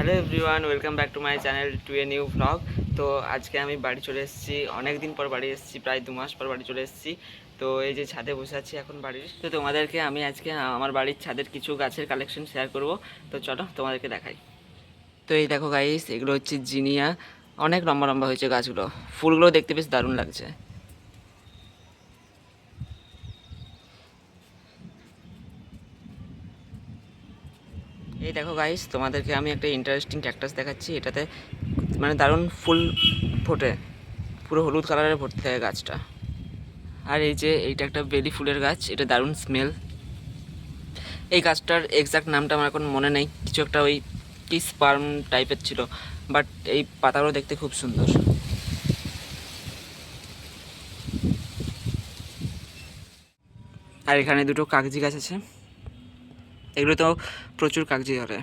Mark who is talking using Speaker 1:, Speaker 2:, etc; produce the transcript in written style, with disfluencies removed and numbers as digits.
Speaker 1: Hello everyone, welcome back to my channel to a new vlog. তো আজকে আমি বাড়ি চলে এসেছি, অনেক দিন পর বাড়ি এসেছি, প্রায় 2 মাস পর বাড়ি চলে এসেছি। তো এই যে ছাদে বসে আছি এখন বাড়ির। তো তোমাদেরকে আমি আজকে আমার বাড়ির ছাদের কিছু গাছের কালেকশন শেয়ার করব। তো চলো তোমাদেরকে দেখাই। তো এই দেখো গাইস, এগুলো হচ্ছে জিনিয়া। অনেক লম্বা লম্বা হয়েছে গাছগুলো, ফুলগুলো দেখতে বেশ দারুণ লাগছে। এই দেখো গাইস, তোমাদেরকে আমি একটা ইন্টারেস্টিং ক্যাকটাস দেখাচ্ছি। এটাতে মানে দারুণ ফুল ফোটে, পুরো হলুদ কালারের ভর্তি থাকে গাছটা। আর এই যে এইটা একটা বেলি ফুলের গাছ, এটা দারুণ স্মেল। এই গাছটার এক্সাক্ট নামটা আমার এখন মনে নেই, কিছু একটা ওই কি স্পার্ম টাইপের ছিল, বাট এই পাতাগুলো দেখতে খুব সুন্দর। আর এখানে দুটো কাগজি গাছ আছে, এগুলো তো প্রচুর কাগজি ধরে।